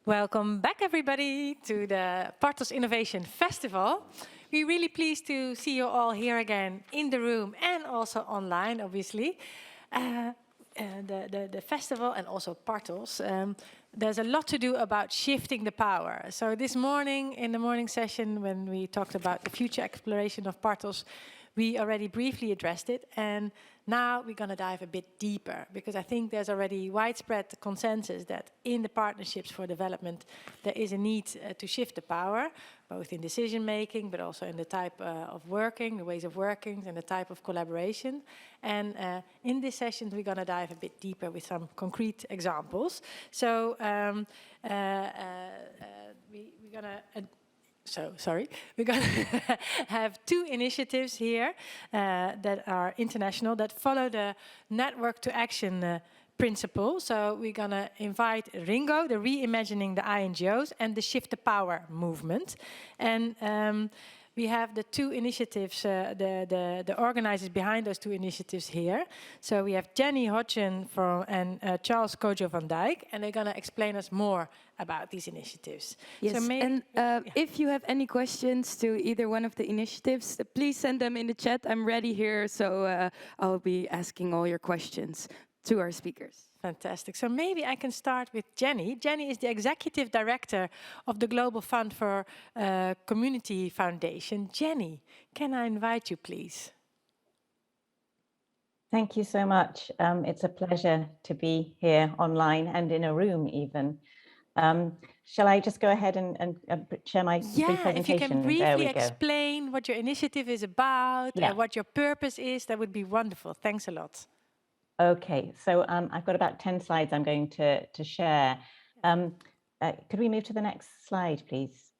Welcome back, everybody, to the Partos Innovation Festival. We're really pleased to see you all here again in the room and also online, obviously. The festival and also Partos, there's a lot to do about shifting the power. So this morning, in the morning session, when we talked about the future exploration of Partos, we already briefly addressed it, and now we're going to dive a bit deeper, because I think there's already widespread consensus that in the partnerships for development, there is a need to shift the power, both in decision making, but also in the type of working, the ways of working, and the type of collaboration. And in this session, we're going to dive a bit deeper with some concrete examples. So we're going to we're going to have two initiatives here that are international, that follow the network to action principle. So we're going to invite Ringo, the Reimagining the INGOs, and the Shift the Power movement. And we have the two initiatives, the organizers behind those two initiatives here. So we have Jenny Hodgson and Charles Kojo van Dijk, and they're going to explain us more about these initiatives. Yes, so if you have any questions to either one of the initiatives, please send them in the chat. I'm ready here, so I'll be asking all your questions to our speakers. Fantastic. So maybe I can start with Jenny. Jenny is the Executive Director of the Global Fund for Community Foundation. Jenny, can I invite you, please? Thank you so much. It's a pleasure to be here online and in a room even. Shall I just go ahead and share my brief presentation? If you can briefly explain what your initiative is about, what your purpose is, that would be wonderful. Thanks a lot. Okay, so I've got about 10 slides I'm going to share. Could we move to the next slide, please?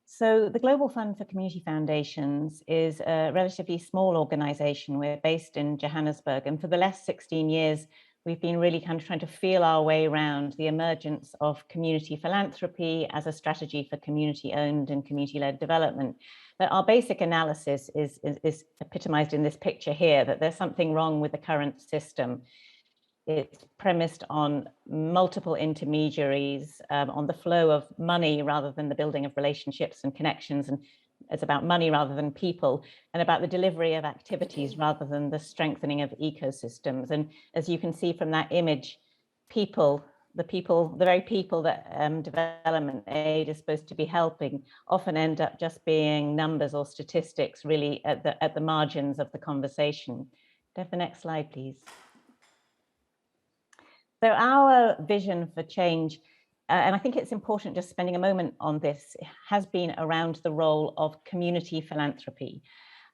So the Global Fund for Community Foundations is a relatively small organization. We're based in Johannesburg, and for the last 16 years, we've been really kind of trying to feel our way around the emergence of community philanthropy as a strategy for community-owned and community-led development. But our basic analysis is epitomized in this picture here, that there's something wrong with the current system. It's premised on multiple intermediaries, on the flow of money rather than the building of relationships and connections, and it's about money rather than people, and about the delivery of activities rather than the strengthening of ecosystems. And as you can see from that image, the very people that development aid is supposed to be helping often end up just being numbers or statistics, really at the margins of the conversation. Can I have the next slide, please? So our vision for change, and I think it's important just spending a moment on this, has been around the role of community philanthropy.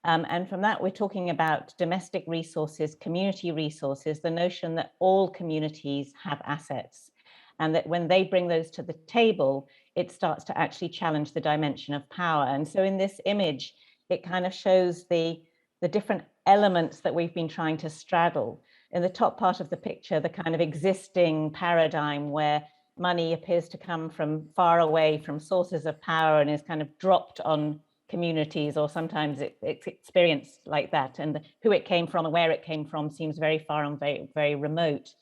And from that, we're talking about domestic resources, community resources, the notion that all communities have assets, and that when they bring those to the table, it starts to actually challenge the dimension of power. And so in this image, it kind of shows the different elements that we've been trying to straddle. In the top part of the picture, the kind of existing paradigm where money appears to come from far away from sources of power and is kind of dropped on communities, or sometimes it's experienced like that, and who it came from and where it came from seems very far and very, very remote.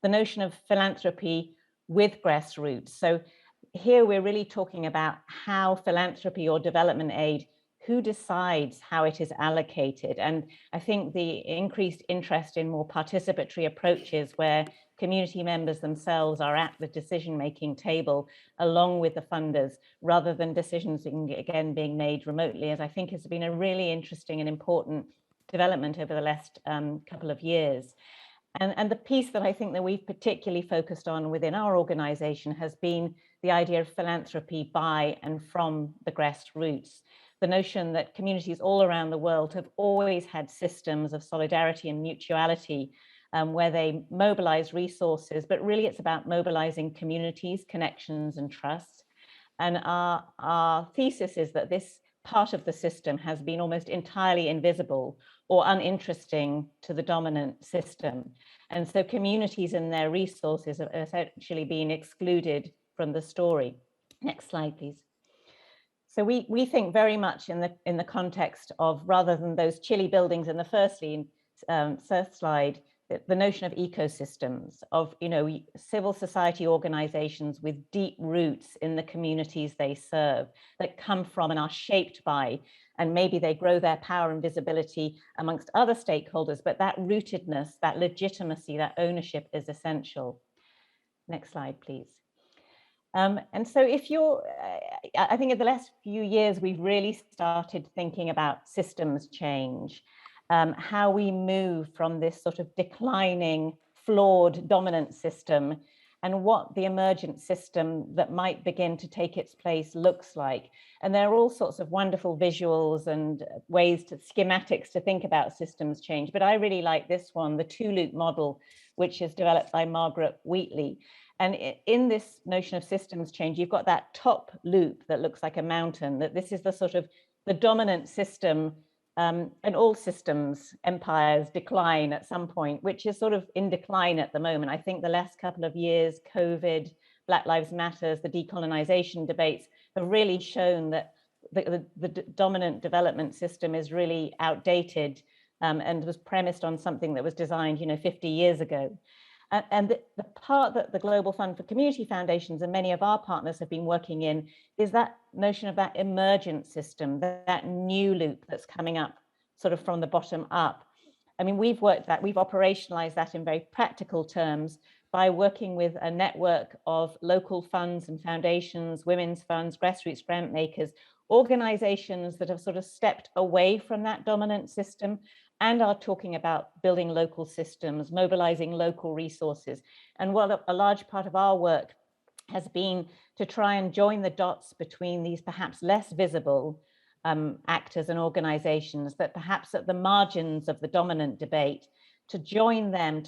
The notion of philanthropy with grassroots. So here we're really talking about how philanthropy or development aid, who decides how it is allocated. And I think the increased interest in more participatory approaches where community members themselves are at the decision-making table along with the funders, rather than decisions again being made remotely, as I think has been a really interesting and important development over the last couple of years. And the piece that I think that we've particularly focused on within our organization has been the idea of philanthropy by and from the grassroots. The notion that communities all around the world have always had systems of solidarity and mutuality where they mobilize resources, but really it's about mobilizing communities, connections, and trust. And our thesis is that this part of the system has been almost entirely invisible or uninteresting to the dominant system. And so communities and their resources have essentially been excluded from the story. Next slide, please. So we think very much in the context of, rather than those chilly buildings in the first slide, the notion of ecosystems, of, you know, civil society organizations with deep roots in the communities they serve, that come from and are shaped by, and maybe they grow their power and visibility amongst other stakeholders, but that rootedness, that legitimacy, that ownership is essential. Next slide, please. And so if you're, I think in the last few years, we've really started thinking about systems change, how we move from this sort of declining, flawed, dominant system, and what the emergent system that might begin to take its place looks like. And there are all sorts of wonderful visuals and ways to schematics to think about systems change. But I really like this one, the two-loop model, which is developed by Margaret Wheatley. And in this notion of systems change, you've got that top loop that looks like a mountain, that this is the sort of the dominant system, and all systems, empires decline at some point, which is sort of in decline at the moment. I think the last couple of years, COVID, Black Lives Matter, the decolonization debates have really shown that the dominant development system is really outdated, and was premised on something that was designed, you know, 50 years ago. And the part that the Global Fund for Community Foundations and many of our partners have been working in is that notion of that emergent system, that new loop that's coming up sort of from the bottom up. I mean, we've operationalized that in very practical terms by working with a network of local funds and foundations, women's funds, grassroots grant makers, organizations that have sort of stepped away from that dominant system and are talking about building local systems, mobilizing local resources. And what a large part of our work has been to try and join the dots between these perhaps less visible actors and organizations that perhaps at the margins of the dominant debate, to join them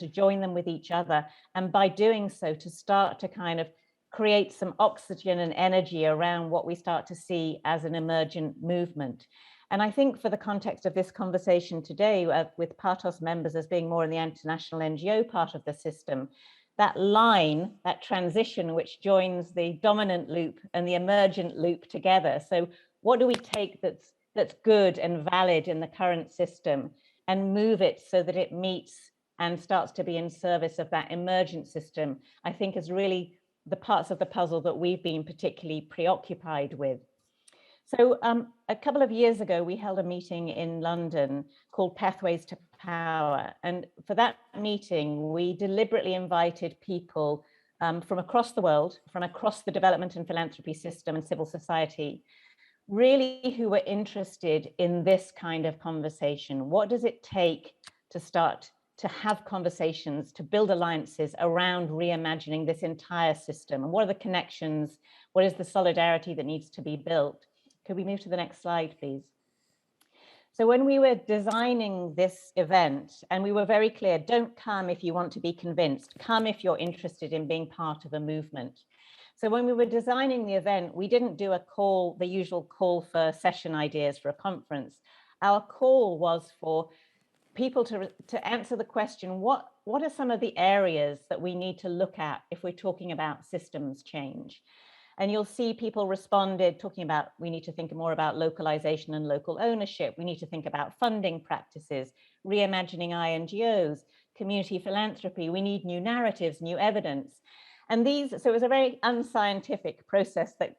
with each other. And by doing so, to start to kind of create some oxygen and energy around what we start to see as an emergent movement. And I think for the context of this conversation today, with Partos members as being more in the international NGO part of the system, that line, that transition which joins the dominant loop and the emergent loop together. So what do we take that's good and valid in the current system and move it so that it meets and starts to be in service of that emergent system, I think is really the parts of the puzzle that we've been particularly preoccupied with. So a couple of years ago, we held a meeting in London called Pathways to Power. And for that meeting, we deliberately invited people from across the world, from across the development and philanthropy system and civil society, really who were interested in this kind of conversation. What does it take to start to have conversations, to build alliances around reimagining this entire system? And what are the connections? What is the solidarity that needs to be built? Could we move to the next slide, please? So when we were designing this event, and we were very clear, don't come if you want to be convinced, come if you're interested in being part of a movement. So when we were designing the event, we didn't do a call, the usual call for session ideas for a conference. Our call was for people to answer the question, what are some of the areas that we need to look at if we're talking about systems change? And you'll see people responded talking about, we need to think more about localization and local ownership. We need to think about funding practices, reimagining INGOs, community philanthropy. We need new narratives, new evidence. And so it was a very unscientific process that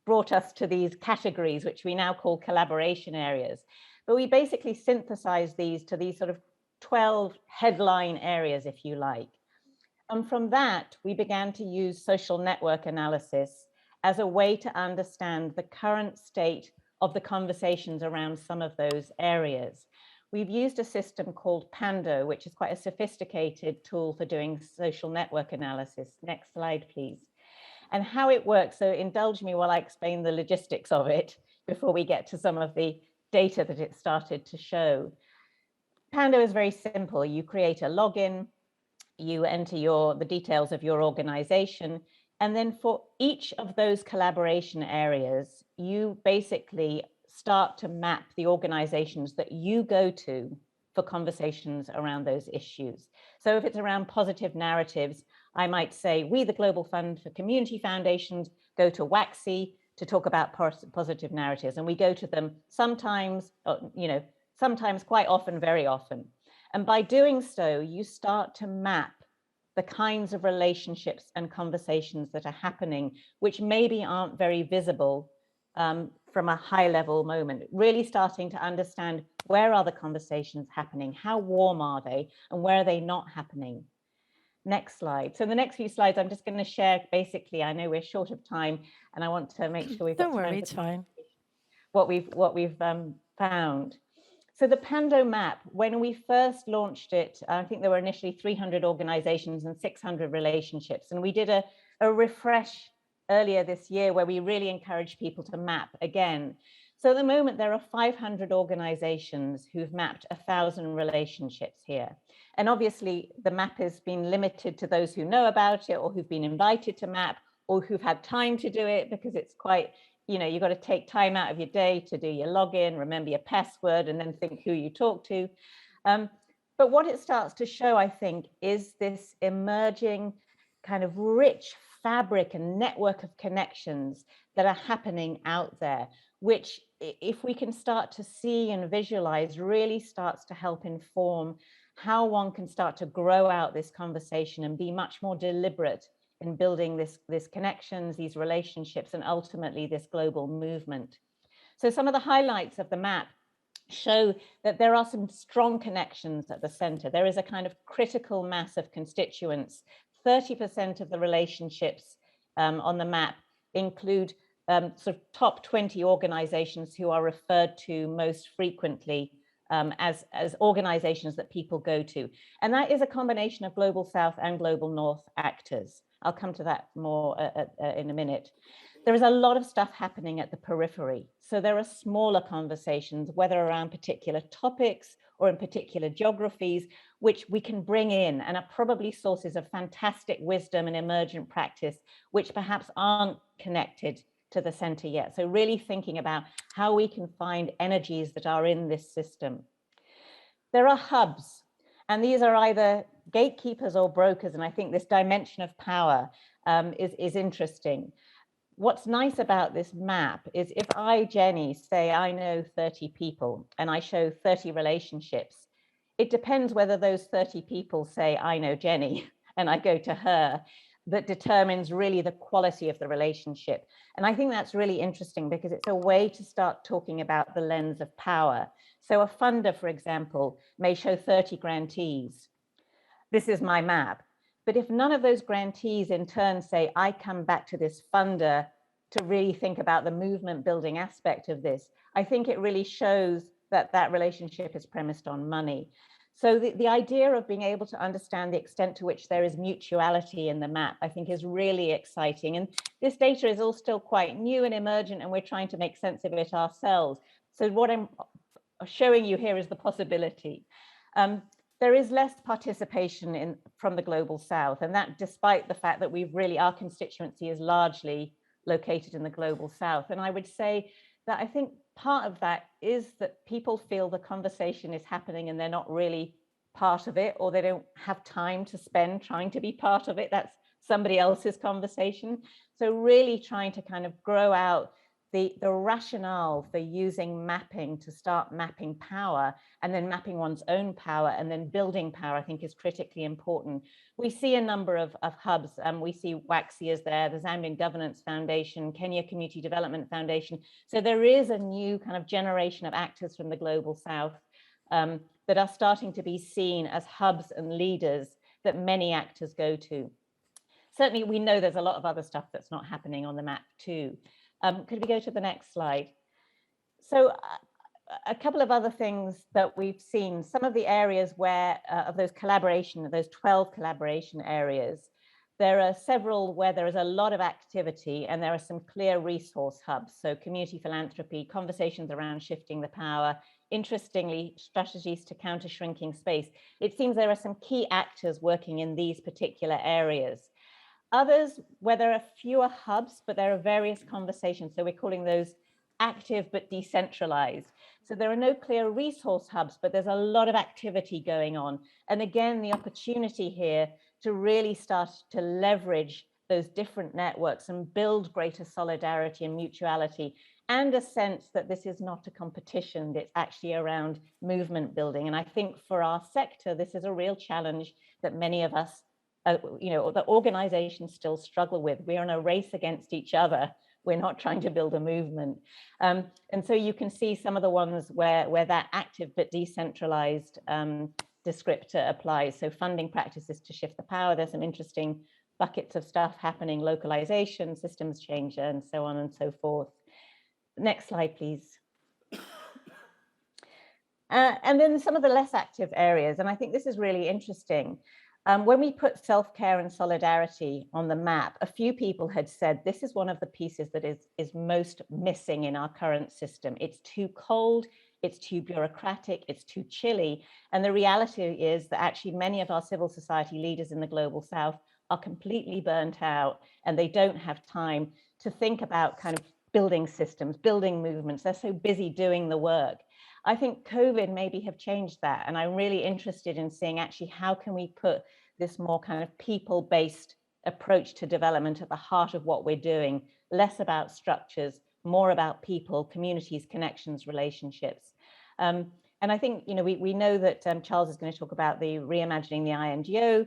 brought us to these categories, which we now call collaboration areas. But we basically synthesized these to these sort of 12 headline areas, if you like. And from that, we began to use social network analysis as a way to understand the current state of the conversations around some of those areas. We've used a system called Pando, which is quite a sophisticated tool for doing social network analysis. Next slide, please. And how it works, so indulge me while I explain the logistics of it before we get to some of the data that it started to show. Pando is very simple. You create a login, you enter the details of your organization, and then for each of those collaboration areas, you basically start to map the organizations that you go to for conversations around those issues. So if it's around positive narratives, I might say, we, the Global Fund for Community Foundations, go to WACC to talk about positive narratives. And we go to them sometimes, sometimes, quite often, very often. And by doing so, you start to map the kinds of relationships and conversations that are happening, which maybe aren't very visible from a high level moment, really starting to understand where are the conversations happening, how warm are they, and where are they not happening. Next slide. So the next few slides, I'm just going to share basically, I know we're short of time and I want to make sure we've got Don't worry, it's fine. What we've found. So the Pando map, when we first launched it, I think there were initially 300 organizations and 600 relationships. And we did a refresh earlier this year where we really encouraged people to map again. So at the moment, there are 500 organizations who've mapped 1,000 relationships here. And obviously, the map has been limited to those who know about it or who've been invited to map or who've had time to do it, because it's quite, you know, you've got to take time out of your day to do your login, remember your password, and then think who you talk to. But what it starts to show, I think, is this emerging kind of rich fabric and network of connections that are happening out there, which, if we can start to see and visualize, really starts to help inform how one can start to grow out this conversation and be much more deliberate in building this connections, these relationships, and ultimately this global movement. So some of the highlights of the map show that there are some strong connections at the center. There is a kind of critical mass of constituents. 30% of the relationships on the map include sort of top 20 organizations who are referred to most frequently as organizations that people go to. And that is a combination of Global South and Global North actors. I'll come to that more in a minute. There is a lot of stuff happening at the periphery. So there are smaller conversations, whether around particular topics or in particular geographies, which we can bring in and are probably sources of fantastic wisdom and emergent practice, which perhaps aren't connected to the center yet. So really thinking about how we can find energies that are in this system. There are hubs, and these are either gatekeepers or brokers. And I think this dimension of power is interesting. What's nice about this map is if I, Jenny, say I know 30 people and I show 30 relationships, it depends whether those 30 people say I know Jenny and I go to her, that determines really the quality of the relationship. And I think that's really interesting because it's a way to start talking about the lens of power. So a funder, for example, may show 30 grantees. This is my map. But if none of those grantees in turn say, I come back to this funder to really think about the movement building aspect of this, I think it really shows that that relationship is premised on money. So the idea of being able to understand the extent to which there is mutuality in the map, I think is really exciting. And this data is all still quite new and emergent, and we're trying to make sense of it ourselves. So what I'm showing you here is the possibility. There is less participation from the Global South, and that despite the fact that our constituency is largely located in the Global South. And I would say that I think part of that is that people feel the conversation is happening and they're not really part of it, or they don't have time to spend trying to be part of it. That's somebody else's conversation. So really trying to kind of grow out the rationale for using mapping to start mapping power, and then mapping one's own power and then building power, I think is critically important. We see a number of hubs. We see WAXI is there, the Zambian Governance Foundation, Kenya Community Development Foundation. So there is a new kind of generation of actors from the Global South that are starting to be seen as hubs and leaders that many actors go to. Certainly, we know there's a lot of other stuff that's not happening on the map too. Could we go to the next slide? So a couple of other things that we've seen, some of the areas where of those 12 collaboration areas, there are several where there is a lot of activity and there are some clear resource hubs. So community philanthropy, conversations around shifting the power, interestingly, strategies to counter shrinking space. It seems there are some key actors working in these particular areas. Others where there are fewer hubs, but there are various conversations. So we're calling those active but decentralized. So there are no clear resource hubs, but there's a lot of activity going on. And again, the opportunity here to really start to leverage those different networks and build greater solidarity and mutuality, and a sense that this is not a competition, it's actually around movement building. And I think for our sector, this is a real challenge that many of us, the organizations still struggle with. We're in a race against each other. We're not trying to build a movement. And so you can see some of the ones where that active but decentralized descriptor applies. So funding practices to shift the power. There's some interesting buckets of stuff happening, localization, systems change, and so on and so forth. Next slide, please. And then some of the less active areas, and I think this is really interesting. When we put self-care and solidarity on the map, a few people had said this is one of the pieces that is most missing in our current system. It's too cold, it's too bureaucratic, it's too chilly. And the reality is that actually many of our civil society leaders in the Global South are completely burnt out, and they don't have time to think about kind of building systems, building movements. They're so busy doing the work. I think COVID maybe have changed that. And I'm really interested in seeing actually how can we put this more kind of people-based approach to development at the heart of what we're doing, less about structures, more about people, communities, connections, relationships. And I think, we know that Charles is going to talk about the reimagining the INGO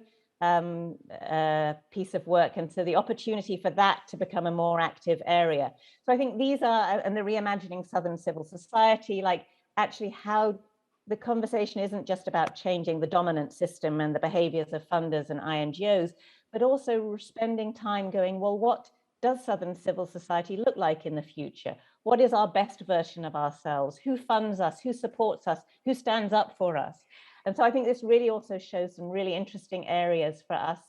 piece of work, and so the opportunity for that to become a more active area. So I think these are, and the reimagining Southern civil society, like actually how the conversation isn't just about changing the dominant system and the behaviors of funders and INGOs, but also spending time going, well, what does Southern civil society look like in the future? What is our best version of ourselves? Who funds us? Who supports us? Who stands up for us? And so I think this really also shows some really interesting areas for us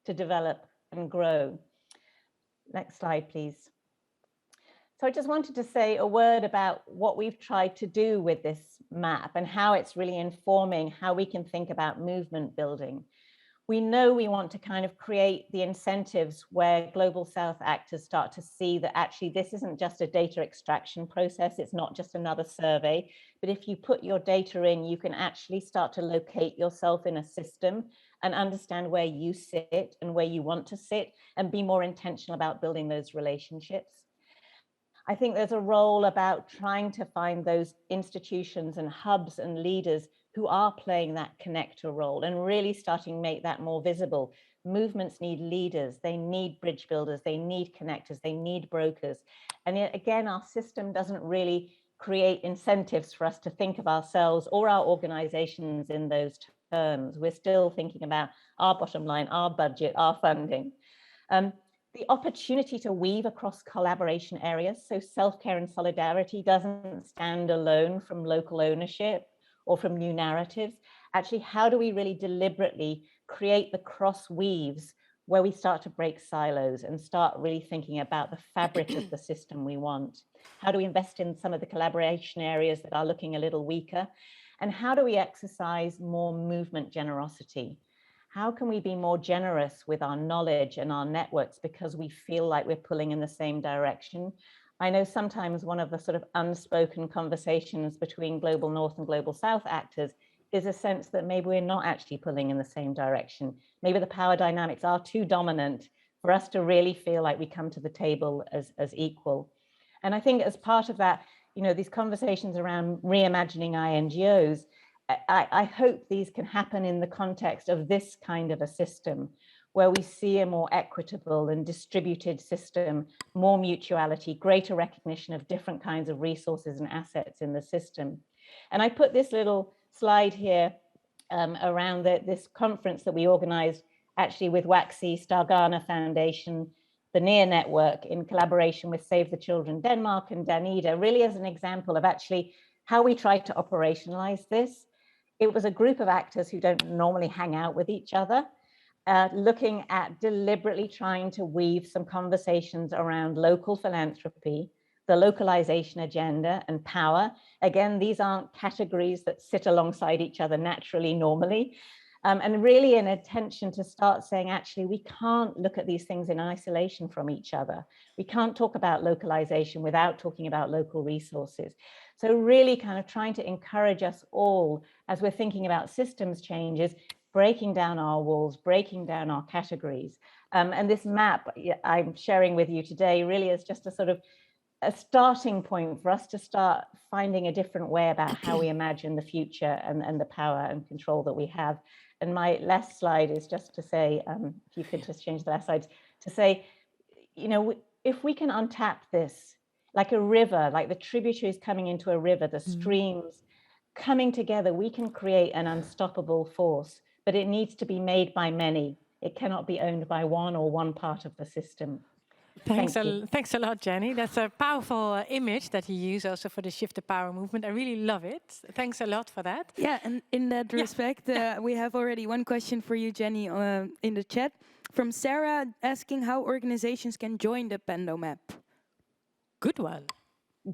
to develop and grow. Next slide, please. So I just wanted to say a word about what we've tried to do with this map and how it's really informing how we can think about movement building. We know we want to kind of create the incentives where Global South actors start to see that actually this isn't just a data extraction process, it's not just another survey, but if you put your data in, you can actually start to locate yourself in a system and understand where you sit and where you want to sit and be more intentional about building those relationships. I think there's a role about trying to find those institutions and hubs and leaders who are playing that connector role and really starting to make that more visible. Movements need leaders, they need bridge builders, they need connectors, they need brokers. And yet again, our system doesn't really create incentives for us to think of ourselves or our organizations in those terms. We're still thinking about our bottom line, our budget, our funding. The opportunity to weave across collaboration areas. So self-care and solidarity doesn't stand alone from local ownership or from new narratives. Actually, how do we really deliberately create the cross weaves where we start to break silos and start really thinking about the fabric of the system we want? How do we invest in some of the collaboration areas that are looking a little weaker? And how do we exercise more movement generosity? How can we be more generous with our knowledge and our networks because we feel like we're pulling in the same direction? I know sometimes one of the sort of unspoken conversations between Global North and Global South actors is a sense that maybe we're not actually pulling in the same direction. Maybe the power dynamics are too dominant for us to really feel like we come to the table as equal. And I think as part of that, these conversations around reimagining INGOs, I hope these can happen in the context of this kind of a system where we see a more equitable and distributed system, more mutuality, greater recognition of different kinds of resources and assets in the system. And I put this little slide here around this conference that we organized actually with WAXI, Stargana Foundation, the NEAR Network in collaboration with Save the Children Denmark and Danida, really as an example of actually how we try to operationalize this. It was a group of actors who don't normally hang out with each other, looking at deliberately trying to weave some conversations around local philanthropy, the localization agenda and power. Again, these aren't categories that sit alongside each other naturally, normally. And really an attention to start saying, actually, we can't look at these things in isolation from each other. We can't talk about localization without talking about local resources. So really kind of trying to encourage us all as we're thinking about systems changes, breaking down our walls, breaking down our categories, And this map I'm sharing with you today really is just a sort of a starting point for us to start finding a different way about how we imagine the future and the power and control that we have. And my last slide is just to say, if you could just change the last slide, to say, you know, if we can untap this, like a river, like the tributaries coming into a river, the streams coming together, we can create an unstoppable force, but it needs to be made by many. It cannot be owned by one or one part of the system. Thanks a lot, Jenny. That's a powerful image that you use also for the Shift the Power movement. I really love it. Thanks a lot for that. Yeah, and in that respect, we have already one question for you, Jenny, in the chat. From Sarah asking how organizations can join the Pando map. Good one.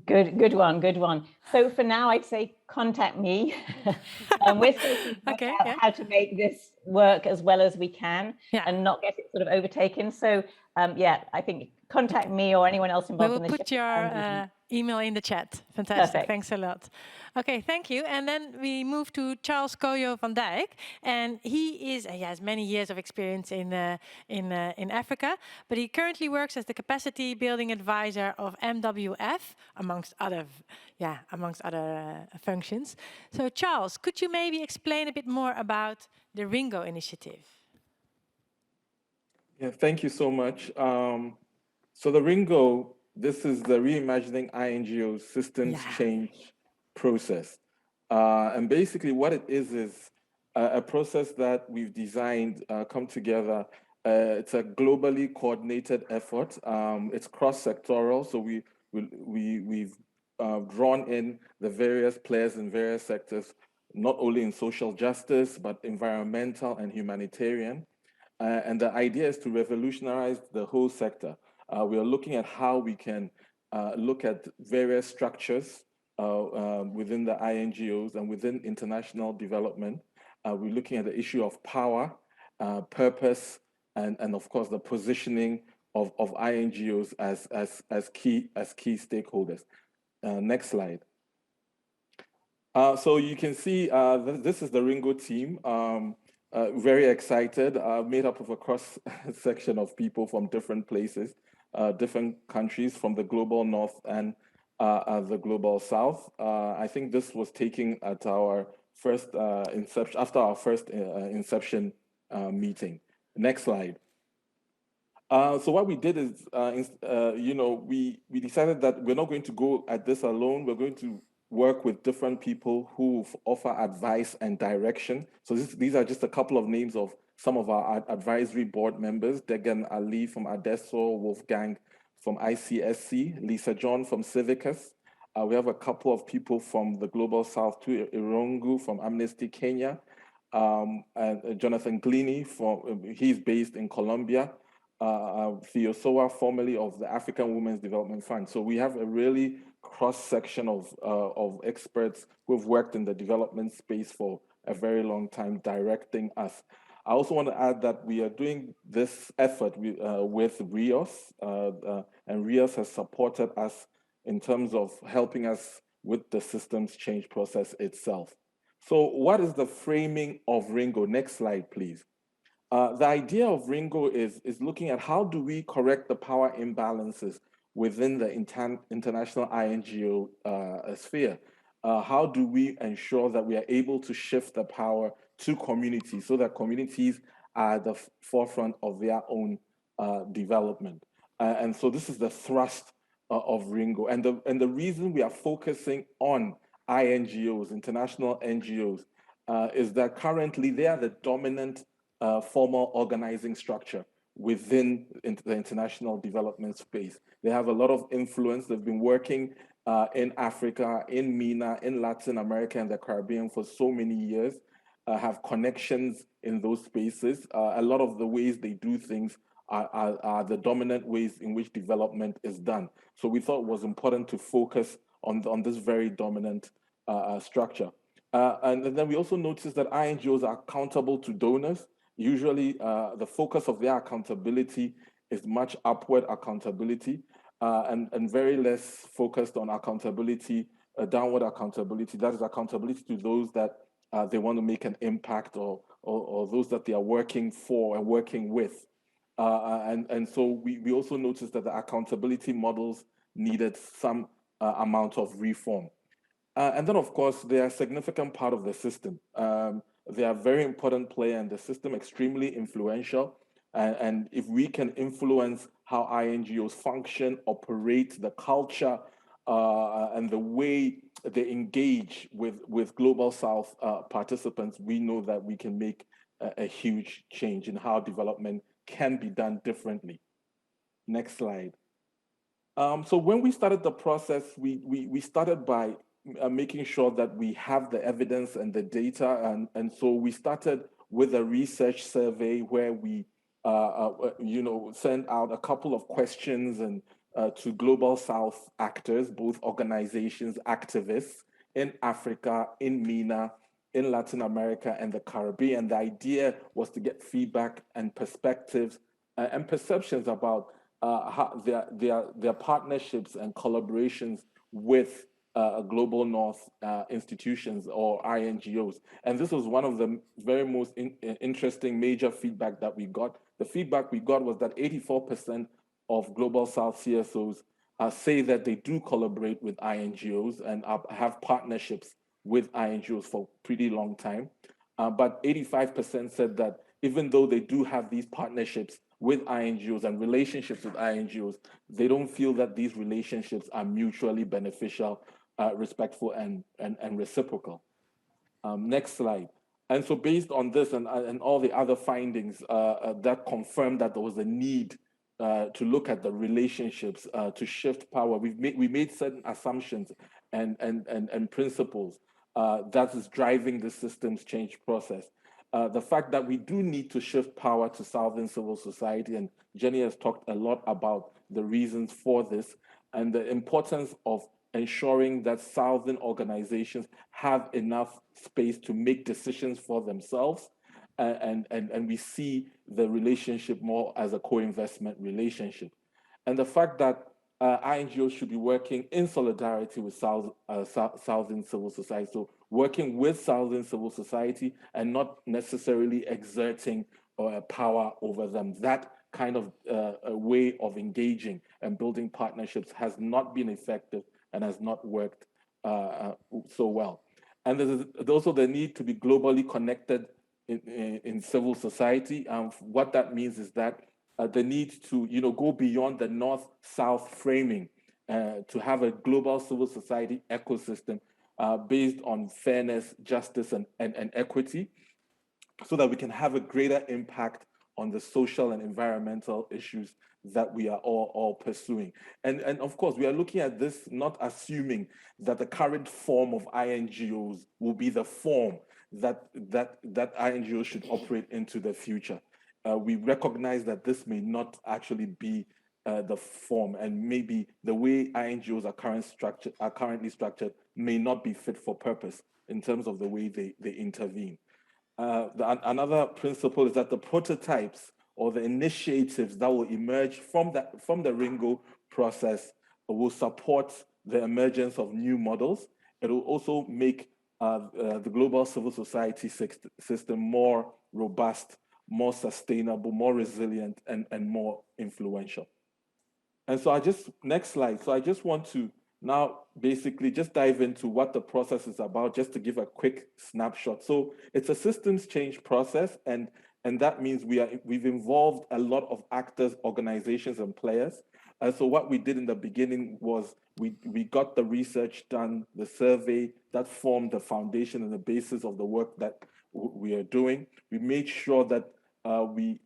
Good one. So for now, I'd say contact me. We're still thinking about how to make this work as well as we can and not get it sort of overtaken. So yeah, I think contact me or anyone else involved in the We'll put your email in the chat. Fantastic. Perfect. Thanks a lot. Okay, thank you. And then we move to Charles Coyle van Dijk, and he has many years of experience in Africa, but he currently works as the capacity building advisor of MWF, amongst other functions. So Charles, could you maybe explain a bit more about the Ringo Initiative? Yeah, thank you so much. So the Ringo, this is the Reimagining INGO Systems Change process. And basically what it is a process that we've designed, come together. It's a globally coordinated effort. It's cross-sectoral, so we've drawn in the various players in various sectors, not only in social justice, but environmental and humanitarian. And the idea is to revolutionize the whole sector. We are looking at how we can look at various structures within the INGOs and within international development. We're looking at the issue of power, purpose, and of course the positioning of INGOs as key stakeholders. Next slide. So you can see this is the Ringo team. Very excited, made up of a cross section of people from different places, different countries from the global north and the global south. I think this was taken at our first inception, after our first inception meeting. Next slide. So what we did is, we decided that we're not going to go at this alone. We're going to work with different people who offer advice and direction. So these are just a couple of names of some of our advisory board members: Degan Ali from Adesso, Wolfgang from ICSC, Lisa John from Civicus. We have a couple of people from the Global South too, Irungu from Amnesty Kenya, and Jonathan Glini, he's based in Colombia, Theo Sowa, formerly of the African Women's Development Fund. So we have a really cross-section of experts who've worked in the development space for a very long time, directing us. I also want to add that we are doing this effort with RIOS, and RIOS has supported us in terms of helping us with the systems change process itself. So what is the framing of Ringo? Next slide, please. The idea of Ringo is looking at how do we correct the power imbalances within the international INGO sphere. How do we ensure that we are able to shift the power to communities so that communities are at the forefront of their own development? And so this is the thrust of Ringo. And the reason we are focusing on INGOs, international NGOs, is that currently they are the dominant formal organizing structure within the international development space. They have a lot of influence. They've been working in Africa, in MENA, in Latin America and the Caribbean for so many years, have connections in those spaces. A lot of the ways they do things are the dominant ways in which development is done. So we thought it was important to focus on this very dominant structure. And then we also noticed that INGOs are accountable to donors. Usually the focus of their accountability is much upward accountability and very less focused on accountability, downward accountability. That is accountability to those that they want to make an impact or those that they are working for and working with. And so we also noticed that the accountability models needed some amount of reform. And then, of course, they are a significant part of the system. They are a very important player in the system, extremely influential. And if we can influence how INGOs function, operate, the culture, and the way they engage with Global South participants, we know that we can make a huge change in how development can be done differently. Next slide. So when we started the process, we started by making sure that we have the evidence and the data. And so we started with a research survey where we, sent out a couple of questions and to Global South actors, both organizations, activists in Africa, in MENA, in Latin America, and the Caribbean. The idea was to get feedback and perspectives and perceptions about how their partnerships and collaborations with Global North institutions or INGOs. And this was one of the very most interesting major feedback that we got. The feedback we got was that 84% of Global South CSOs say that they do collaborate with INGOs and have partnerships with INGOs for a pretty long time. But 85% said that even though they do have these partnerships with INGOs and relationships with INGOs, they don't feel that these relationships are mutually beneficial, respectful, and reciprocal. Next slide. And so based on this and all the other findings that confirmed that there was a need to look at the relationships, to shift power, we made certain assumptions and principles that is driving the systems change process. The fact that we do need to shift power to Southern civil society, and Jenny has talked a lot about the reasons for this and the importance of ensuring that Southern organizations have enough space to make decisions for themselves. And we see the relationship more as a co-investment relationship. And the fact that INGOs should be working in solidarity with Southern civil society. So working with Southern civil society and not necessarily exerting power over them. That kind of way of engaging and building partnerships has not been effective and has not worked so well. And there's also the need to be globally connected in civil society. What that means is that the need to go beyond the North-South framing to have a global civil society ecosystem based on fairness, justice, and equity, so that we can have a greater impact on the social and environmental issues that we are all pursuing. And of course, we are looking at this not assuming that the current form of INGOs will be the form that INGOs should operate into the future. We recognize that this may not actually be the form, and maybe the way INGOs are currently structured may not be fit for purpose in terms of the way they intervene. Another principle is that the prototypes or the initiatives that will emerge from the Ringo process will support the emergence of new models. It will also make the global civil society system more robust, more sustainable, more resilient, and more influential. And so next slide. So I just want to now basically just dive into what the process is about, just to give a quick snapshot. So it's a systems change process, and that means we've involved a lot of actors, organizations, and players. And so what we did in the beginning was we got the research done, the survey that formed the foundation and the basis of the work that we are doing. We made sure that we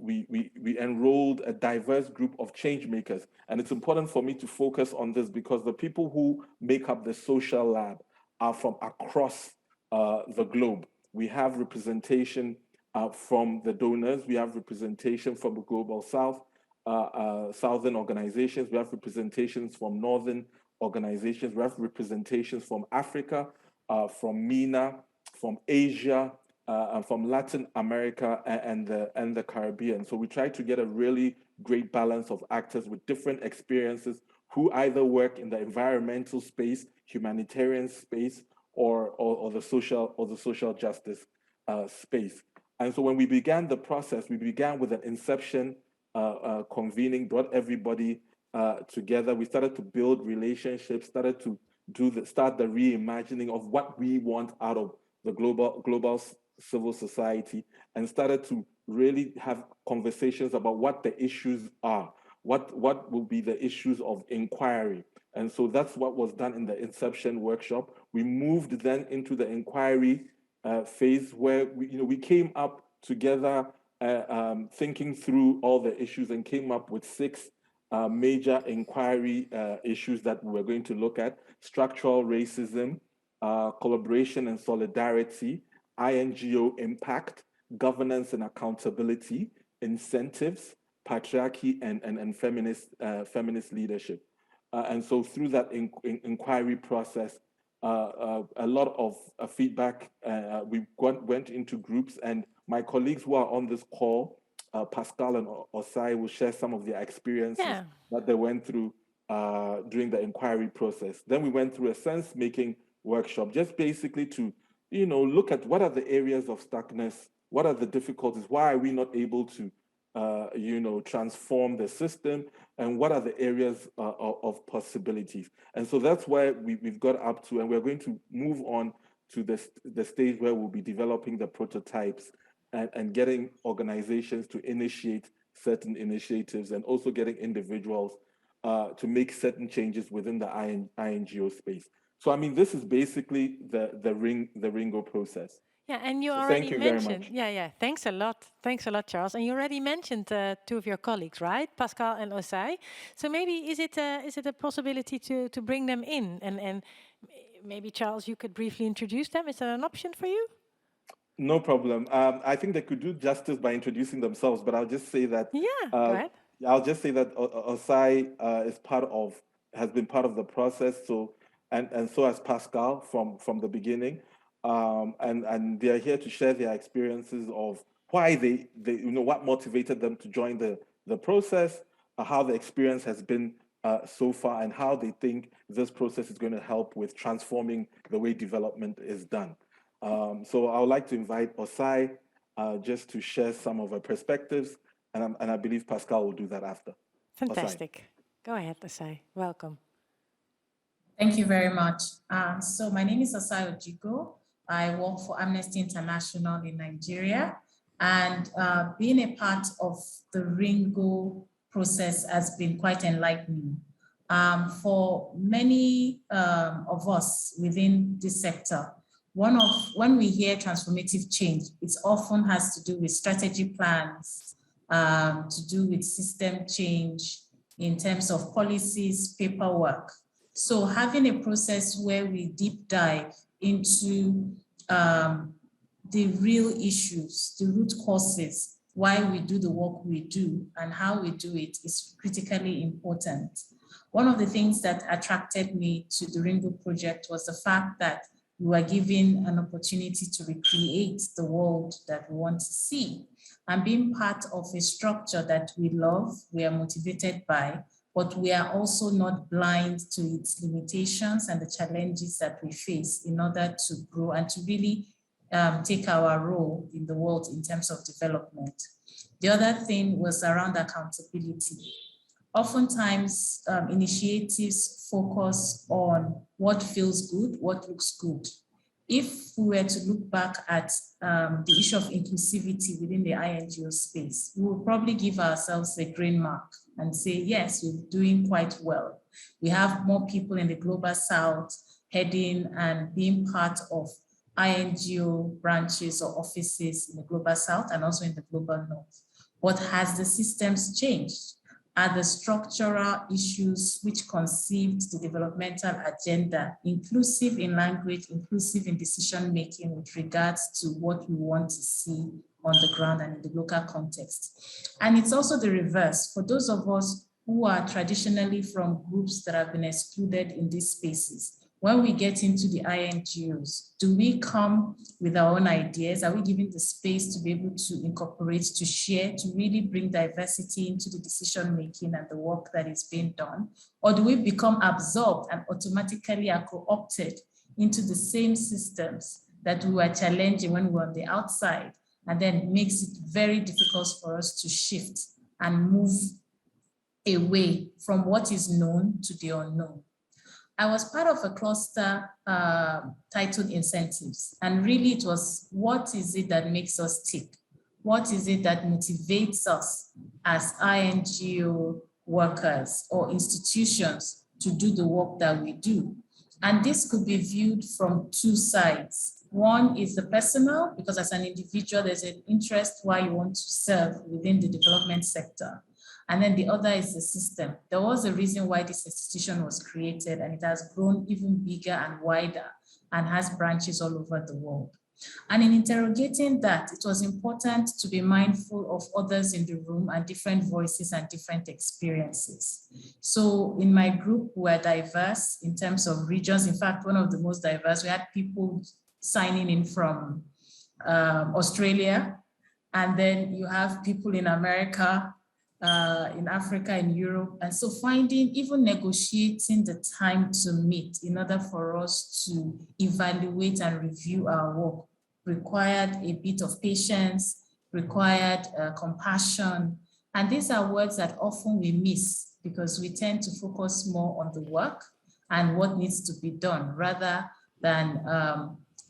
enrolled a diverse group of change makers. And it's important for me to focus on this because the people who make up the social lab are from across the globe. We have representation from the donors. We have representation from the Global South, Southern organizations. We have representations from Northern organizations. We have representations from Africa, from MENA, from Asia, from Latin America and the Caribbean. So we try to get a really great balance of actors with different experiences who either work in the environmental space, humanitarian space, or the social justice space. And so when we began the process, we began with an inception convening, brought everybody together. We started to build relationships, started to start the reimagining of what we want out of the global civil society, and started to really have conversations about what the issues are, what will be the issues of inquiry. And so that's what was done in the inception workshop. We moved then into the inquiry phase, where we came up together thinking through all the issues, and came up with 6 major inquiry issues that we were going to look at: structural racism, collaboration and solidarity, INGO impact, governance and accountability, incentives, patriarchy, and feminist leadership. And so through that inquiry process, a lot of feedback, we went into groups, and my colleagues who are on this call, Pascal and Osai, will share some of their experiences that they went through during the inquiry process. Then we went through a sense-making workshop, just basically to look at what are the areas of stuckness, what are the difficulties, why are we not able to transform the system, and what are the areas of possibilities. And so that's where we've got up to, and we're going to move on to the stage where we'll be developing the prototypes and getting organizations to initiate certain initiatives, and also getting individuals to make certain changes within the INGO space. So I mean, this is basically the Ringo process. Yeah, and you So already thank you very mentioned. much. Yeah, thanks a lot, Charles. And you already mentioned 2 of your colleagues, right, Pascal and Osai. So maybe is it a possibility to bring them in, and maybe Charles, you could briefly introduce them. Is that an option for you? No problem. I think they could do justice by introducing themselves, but I'll just say that. Yeah, go ahead. I'll just say that Osai has been part of the process. So and so has Pascal from the beginning, and they are here to share their experiences of why they what motivated them to join the process, how the experience has been so far, and how they think this process is going to help with transforming the way development is done. So I would like to invite Osai just to share some of her perspectives, and I believe Pascal will do that after. Fantastic. Osai. Go ahead, Osai. Welcome. Thank you very much. So my name is Osai Ojiko. I work for Amnesty International in Nigeria, and being a part of the Ringo process has been quite enlightening. For many of us within this sector, when we hear transformative change, it often has to do with strategy plans, to do with system change in terms of policies, paperwork. So having a process where we deep dive into the real issues, the root causes, why we do the work we do and how we do it is critically important. One of the things that attracted me to the Ringo project was the fact that we were given an opportunity to recreate the world that we want to see, and being part of a structure that we love, we are motivated by, but we are also not blind to its limitations and the challenges that we face in order to grow and to really take our role in the world in terms of development. The other thing was around accountability. Oftentimes, initiatives focus on what feels good, what looks good. If we were to look back at the issue of inclusivity within the INGO space, we will probably give ourselves a green mark and say, yes, we're doing quite well. We have more people in the Global South heading and being part of INGO branches or offices in the Global South and also in the Global North. But has the systems changed? Are the structural issues which conceived the developmental agenda inclusive in language, inclusive in decision-making with regards to what we want to see on the ground and in the local context? And it's also the reverse. For those of us who are traditionally from groups that have been excluded in these spaces, when we get into the INGOs, do we come with our own ideas? Are we given the space to be able to incorporate, to share, to really bring diversity into the decision-making and the work that is being done? Or do we become absorbed and automatically are co-opted into the same systems that we were challenging when we were on the outside, and then makes it very difficult for us to shift and move away from what is known to the unknown. I was part of a cluster titled Incentives, and really it was, what is it that makes us tick? What is it that motivates us as INGO workers or institutions to do the work that we do? And this could be viewed from two sides. One is the personal, because as an individual, there's an interest why you want to serve within the development sector. And then the other is the system. There was a reason why this institution was created, and it has grown even bigger and wider and has branches all over the world. And in interrogating that, it was important to be mindful of others in the room and different voices and different experiences. So in my group, we're diverse in terms of regions. In fact, one of the most diverse, we had people signing in from Australia, and then you have people in America, in Africa, in Europe. And so finding, even negotiating the time to meet in order for us to evaluate and review our work required a bit of patience, required compassion. And these are words that often we miss because we tend to focus more on the work and what needs to be done rather than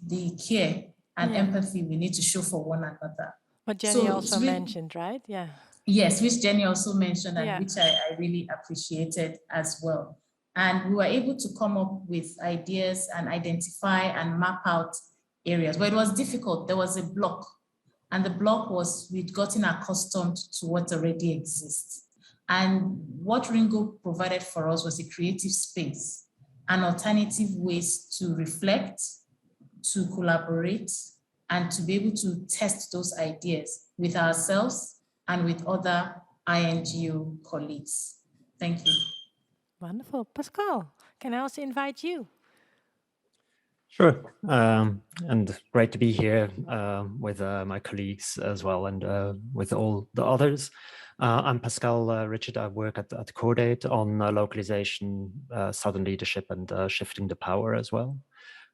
the care and empathy we need to show for one another. What Jenny also mentioned, right? Yeah. Yes, which Jenny also mentioned, and which I really appreciated as well. And we were able to come up with ideas and identify and map out areas. But it was difficult. There was a block. And the block was we'd gotten accustomed to what already exists. And what Ringo provided for us was a creative space and alternative ways to reflect, to collaborate, and to be able to test those ideas with ourselves and with other INGO colleagues. Thank you. Wonderful. Pascal, can I also invite you? Sure, and great to be here with my colleagues as well, and with all the others. I'm Pascal Richard. I work at Coyle on localization, Southern leadership, and shifting the power as well.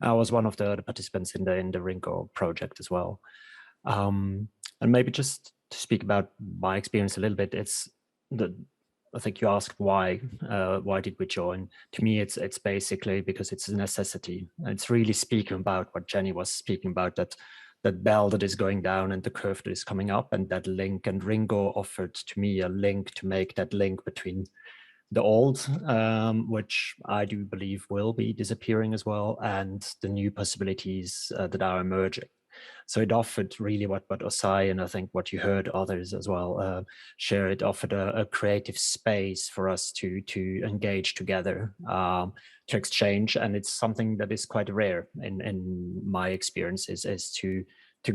I was one of the participants in the Ringo project as well. And maybe just to speak about my experience a little bit, I think you asked why did we join? To me, it's basically because it's a necessity. It's really speaking about what Jenny was speaking about, that bell that is going down and the curve that is coming up, and that link. And Ringo offered to me a link to make that link between the old, which I do believe will be disappearing as well, and the new possibilities that are emerging. So it offered really what Osai, and I think what you heard others as well share, it offered a creative space for us to engage together, to exchange. And it's something that is quite rare in my experiences, is to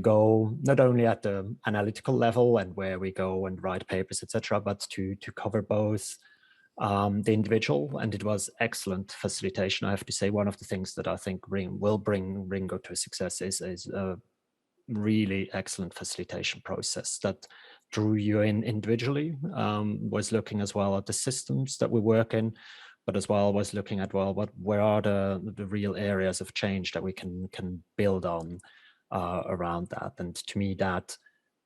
go not only at the analytical level and where we go and write papers, etc., but to cover both the individual. And it was excellent facilitation. I have to say, one of the things that I think will bring Ringo to success is a really excellent facilitation process that drew you in individually, was looking as well at the systems that we work in, but as well was looking at, well, where are the real areas of change that we can build on around that. And to me, that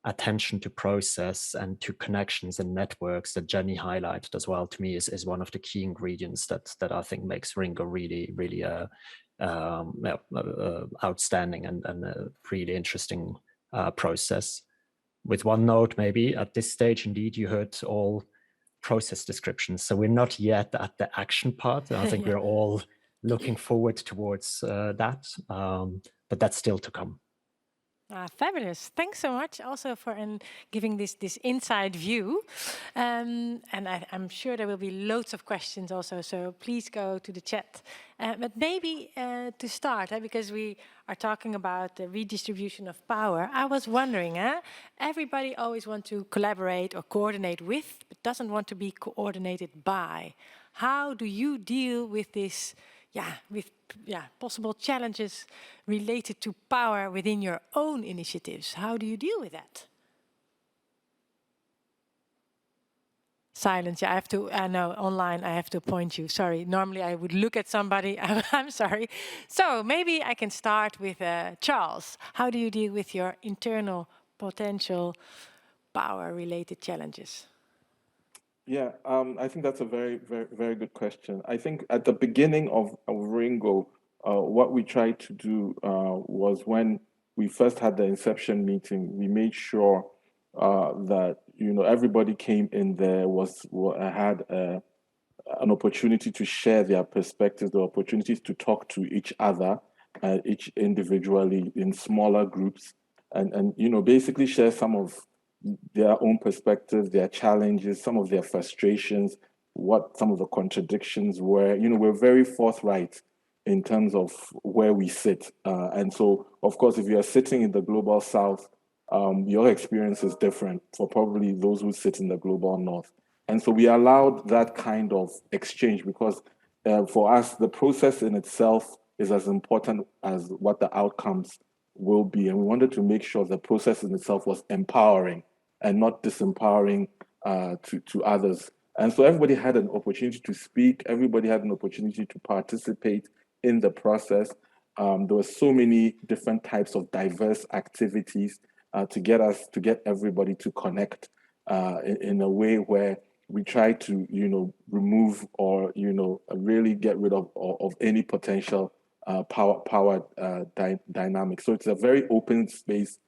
attention to process and to connections and networks that Jenny highlighted as well, to me is one of the key ingredients that I think makes Ringo really outstanding and a really interesting process. With one note, maybe at this stage, indeed, you heard all process descriptions. So we're not yet at the action part. I think we're all looking forward towards that, but that's still to come. Fabulous. Thanks so much also for giving this inside view. And I'm sure there will be loads of questions also, so please go to the chat. But maybe to start, because we are talking about the redistribution of power, I was wondering, everybody always wants to collaborate or coordinate with, but doesn't want to be coordinated by. How do you deal with this, possible challenges related to power within your own initiatives? How do you deal with that? Silence. I have to. No, online. I have to point you. Sorry. Normally I would look at somebody. I'm sorry. So maybe I can start with Charles. How do you deal with your internal potential power-related challenges? Yeah, I think that's a very, very, very good question. I think at the beginning of Ringo, what we tried to do was when we first had the inception meeting, we made sure that everybody came in there had an opportunity to share their perspectives, the opportunities to talk to each other, each individually in smaller groups, and basically share some of their own perspectives, their challenges, some of their frustrations, what some of the contradictions were. We're very forthright in terms of where we sit. And so, of course, if you're sitting in the global south, your experience is different for probably those who sit in the global north. And so we allowed that kind of exchange because for us, the process in itself is as important as what the outcomes will be. And we wanted to make sure the process in itself was empowering and not disempowering to others. And so everybody had an opportunity to speak. Everybody had an opportunity to participate in the process. There were so many different types of diverse activities to get everybody to connect in a way where we try to, remove or, really get rid of any potential power dynamic. So it's a very open space,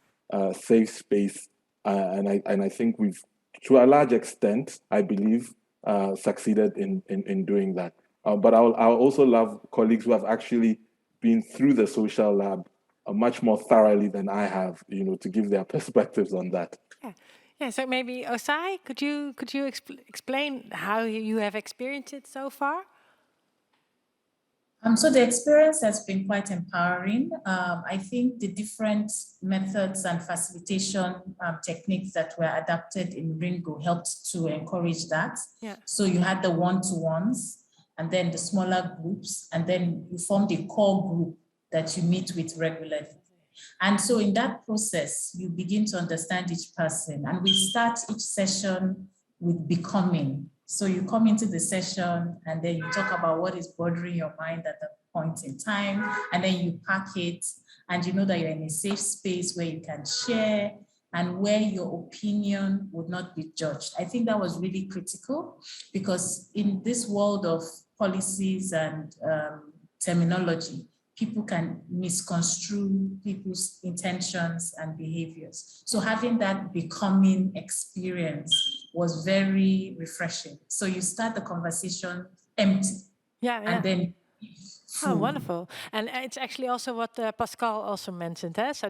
safe space, and I think we've, to a large extent, I believe, succeeded in doing that. But I'll also love colleagues who have actually been through the social lab much more thoroughly than I have, to give their perspectives on that. Yeah. Yeah, so maybe Osai, could you explain how you have experienced it so far? So the experience has been quite empowering. I think the different methods and facilitation techniques that were adapted in Ringo helped to encourage that. Yeah. So you had the one-to-ones and then the smaller groups, and then you formed a core group that you meet with regularly. And so in that process, you begin to understand each person. And we start each session with becoming. So you come into the session and then you talk about what is bothering your mind at that point in time, and then you pack it, and you know that you're in a safe space where you can share and where your opinion would not be judged. I think that was really critical because in this world of policies and terminology, people can misconstrue people's intentions and behaviors. So having that becoming experience was very refreshing. So you start the conversation empty. Yeah. And then Oh, wonderful. And it's actually also what Pascal also mentioned. So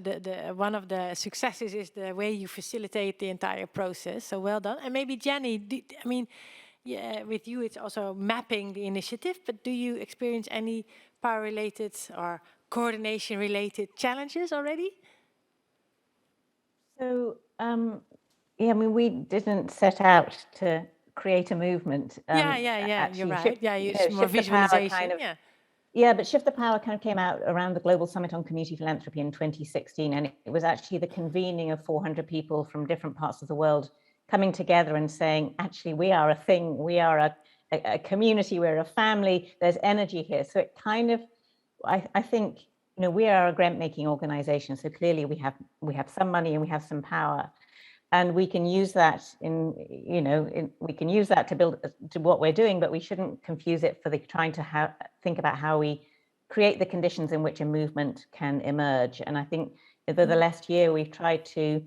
one of the successes is the way you facilitate the entire process. So well done. And maybe Jenny, with you it's also mapping the initiative, but do you experience any power-related or coordination-related challenges already? So, we didn't set out to create a movement. You're right. It's more visualization. But Shift the Power kind of came out around the Global Summit on Community Philanthropy in 2016, and it was actually the convening of 400 people from different parts of the world coming together and saying, actually, we are a thing, we are a community, we're a family, there's energy here. So it kind of, I think, we are a grant-making organization, so clearly we have some money and we have some power, and we can use that we can use that to build to what we're doing, but we shouldn't confuse it for trying to think about how we create the conditions in which a movement can emerge. And I think over the last year we've tried to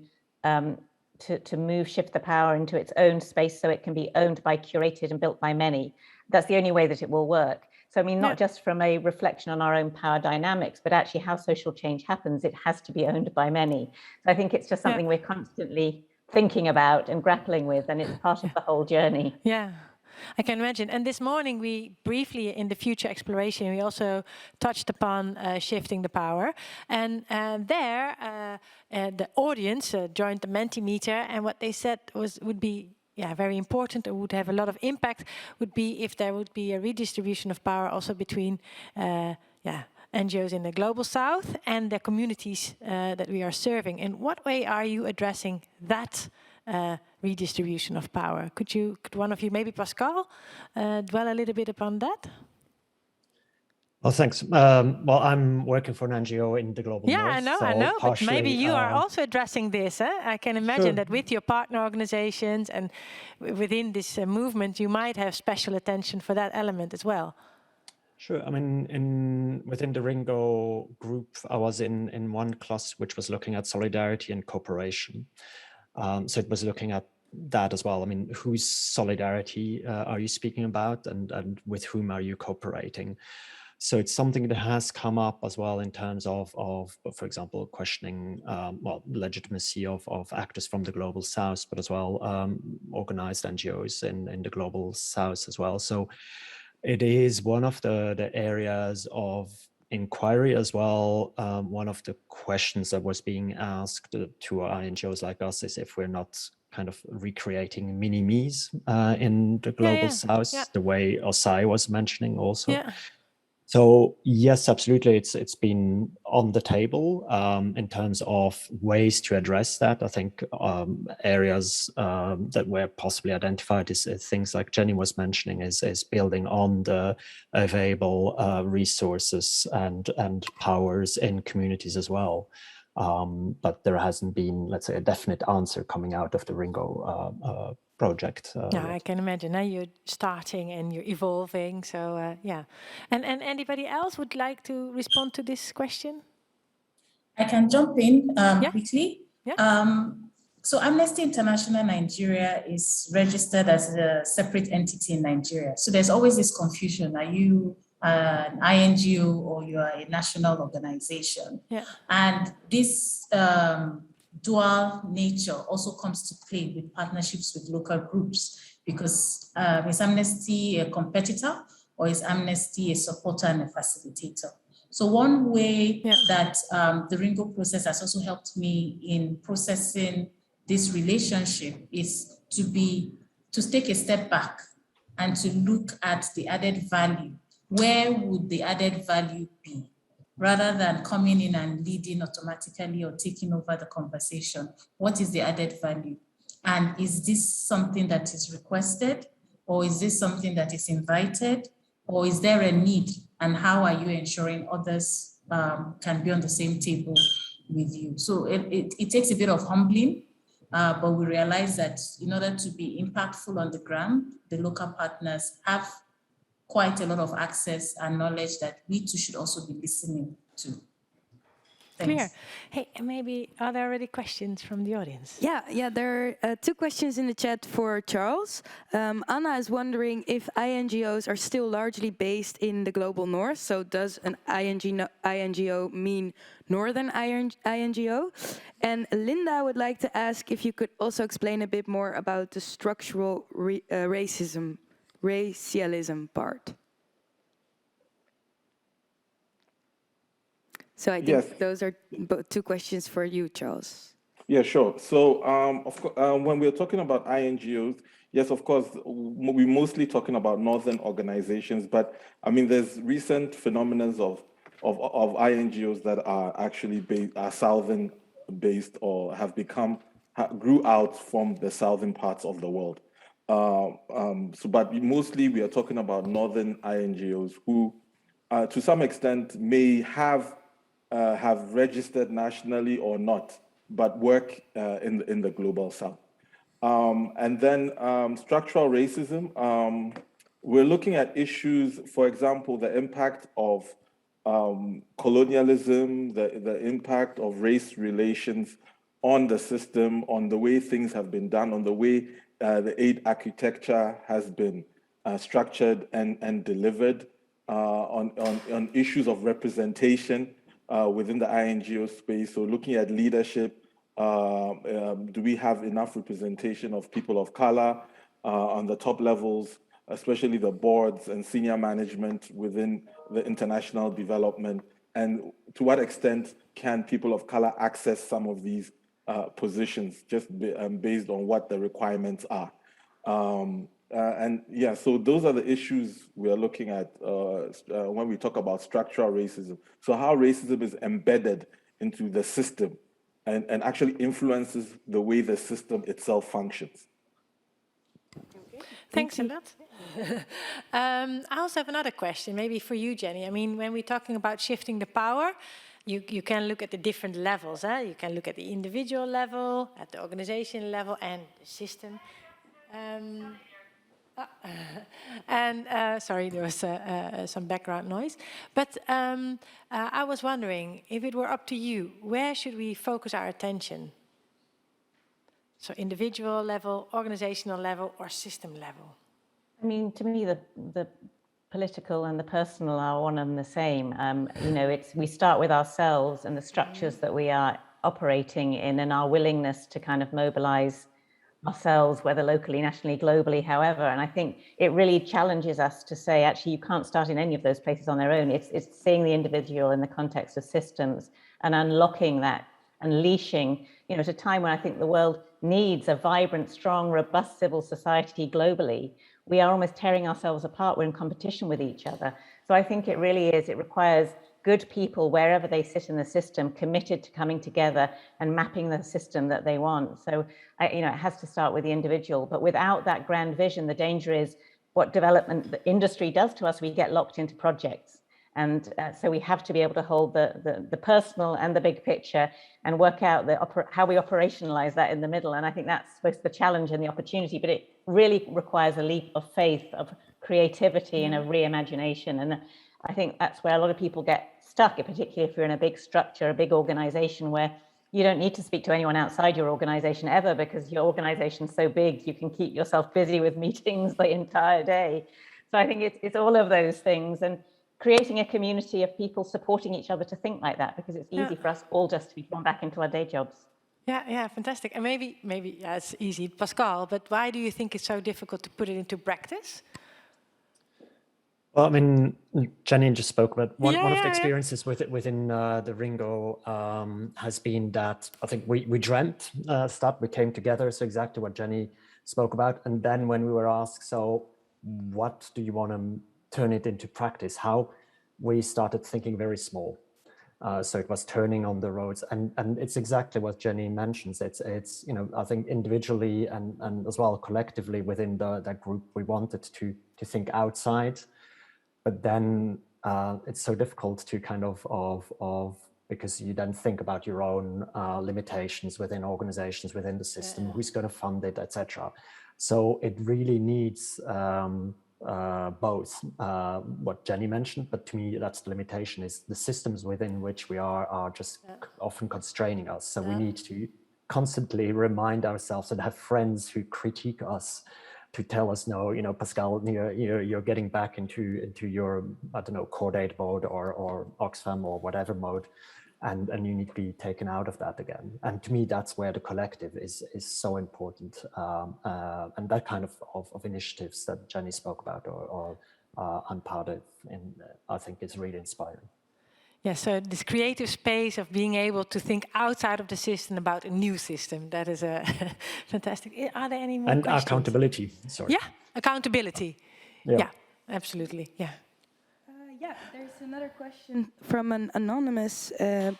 move Shift the Power into its own space so it can be owned by, curated and built by many. That's the only way that it will work. So I mean, not just from a reflection on our own power dynamics, but actually how social change happens, it has to be owned by many. So I think it's just something we're constantly thinking about and grappling with, and it's part of the whole journey. Yeah, I can imagine. And this morning we briefly, in the future exploration, we also touched upon shifting the power. And there, the audience joined the Mentimeter, and what they said would be very important, or would have a lot of impact, would be if there would be a redistribution of power also between NGOs in the Global South and the communities that we are serving. In what way are you addressing that redistribution of power? Could one of you, maybe Pascal, dwell a little bit upon that? Well, thanks. Well, I'm working for an NGO in the global north. I know, but maybe partially, you are also addressing this. I can imagine that with your partner organizations and within this movement, you might have special attention for that element as well. Sure. I mean, within the Ringo group, I was in one cluster which was looking at solidarity and cooperation. So it was looking at that as well. I mean, whose solidarity are you speaking about, and with whom are you cooperating? So it's something that has come up as well in terms of for example, questioning legitimacy of actors from the global south, but as well organized NGOs in the global south as well. So it is one of the areas of inquiry as well. One of the questions that was being asked to NGOs like us is if we're not kind of recreating mini-me's in the global south, the way Osai was mentioning also. So yes, absolutely, it's been on the table in terms of ways to address that. I think areas that were possibly identified is things like Jenny was mentioning is building on the available resources and powers in communities as well. But there hasn't been, let's say, a definite answer coming out of the Ringo project. I can imagine. Now you're starting and you're evolving. So yeah. And anybody else would like to respond to this question? I can jump in quickly. So Amnesty International Nigeria is registered as a separate entity in Nigeria. So there's always this confusion. Are you an INGO or you are a national organization? And this dual nature also comes to play with partnerships with local groups, because is Amnesty a competitor or is Amnesty a supporter and a facilitator? So one way that the Ringo process has also helped me in processing this relationship is to take a step back and to look at the added value. Where would the added value be? Rather than coming in and leading automatically or taking over the conversation, what is the added value? And is this something that is requested? Or is this something that is invited? Or is there a need? And how are you ensuring others can be on the same table with you? So it takes a bit of humbling, but we realize that in order to be impactful on the ground, the local partners have quite a lot of access and knowledge that we too should also be listening to. Thanks. Clear. Hey, maybe are there already questions from the audience? Yeah, there are two questions in the chat for Charles. Anna is wondering if INGOs are still largely based in the global north. So does an INGO mean northern INGO? And Linda would like to ask if you could also explain a bit more about the structural racialism part. So I think those are two questions for you, Charles. Yeah, sure. So of course, when we're talking about INGOs, yes, of course, we're mostly talking about northern organizations, but I mean, there's recent phenomena of INGOs that are actually southern based or grew out from the southern parts of the world. But mostly we are talking about northern INGOs who, to some extent, may have registered nationally or not, but work in the global south. And then structural racism. We're looking at issues, for example, the impact of colonialism, the impact of race relations on the system, on the way things have been done, on the way the aid architecture has been structured and delivered, on issues of representation within the INGO space. So looking at leadership, do we have enough representation of people of color on the top levels, especially the boards and senior management within the international development? And to what extent can people of color access some of these positions just based on what the requirements are? So those are the issues we are looking at when we talk about structural racism. So how racism is embedded into the system and actually influences the way the system itself functions. Thanks a lot. I also have another question, maybe for you, Jenny. I mean, when we're talking about shifting the power, you can look at the different levels. You can look at the individual level, at the organization level, and the system. Sorry, there was some background noise. But I was wondering, if it were up to you, where should we focus our attention? So individual level, organizational level, or system level? I mean, to me, the political and the personal are one and the same. You know, we start with ourselves and the structures that we are operating in, and our willingness to kind of mobilize ourselves, whether locally, nationally, globally, however. And I think it really challenges us to say, actually, you can't start in any of those places on their own. It's seeing the individual in the context of systems and unlocking that, unleashing, you know, at a time when I think the world needs a vibrant, strong, robust civil society globally. We are almost tearing ourselves apart. We're in competition with each other. So I think it really is, it requires good people wherever they sit in the system, committed to coming together and mapping the system that they want. So, you know, it has to start with the individual, but without that grand vision, the danger is what development, the industry does to us, we get locked into projects. And so we have to be able to hold the personal and the big picture and work out how we operationalize that in the middle. And I think that's both the challenge and the opportunity, but it really requires a leap of faith, of creativity and a reimagination. And I think that's where a lot of people get stuck, particularly if you're in a big structure, a big organization where you don't need to speak to anyone outside your organization ever, because your organization's so big, you can keep yourself busy with meetings the entire day. So I think it's all of those things, and creating a community of people supporting each other to think like that, because it's easy for us all just to be thrown back into our day jobs. Yeah, fantastic. And maybe yeah, it's easy, Pascal, but why do you think it's so difficult to put it into practice? Well, I mean, Jenny just spoke about one of the experiences within the Ringo has been that I think we dreamt stuff, we came together, so exactly what Jenny spoke about. And then when we were asked, so what do you want to turn it into practice? How we started thinking very small. So it was turning on the roads, and it's exactly what Jenny mentions. It's you know, I think individually and as well collectively within that group, we wanted to think outside. But then it's so difficult to kind of because you then think about your own limitations within organizations, within the system, who's going to fund it, etc. So it really needs both what Jenny mentioned, but to me that's the limitation, is the systems within which we are just often constraining us. So we need to constantly remind ourselves and have friends who critique us, to tell us, no, you know, Pascal, you're getting back into your, I don't know, core data mode or Oxfam or whatever mode, and you need to be taken out of that again. And to me, that's where the collective is so important, and that kind of initiatives that Jenny spoke about or I'm part of, and I think is really inspiring. Yeah, so this creative space of being able to think outside of the system about a new system, that is fantastic. Are there any more questions? And accountability, sorry. Yeah, accountability. Yeah, absolutely, yeah. Yeah, there's another question from an anonymous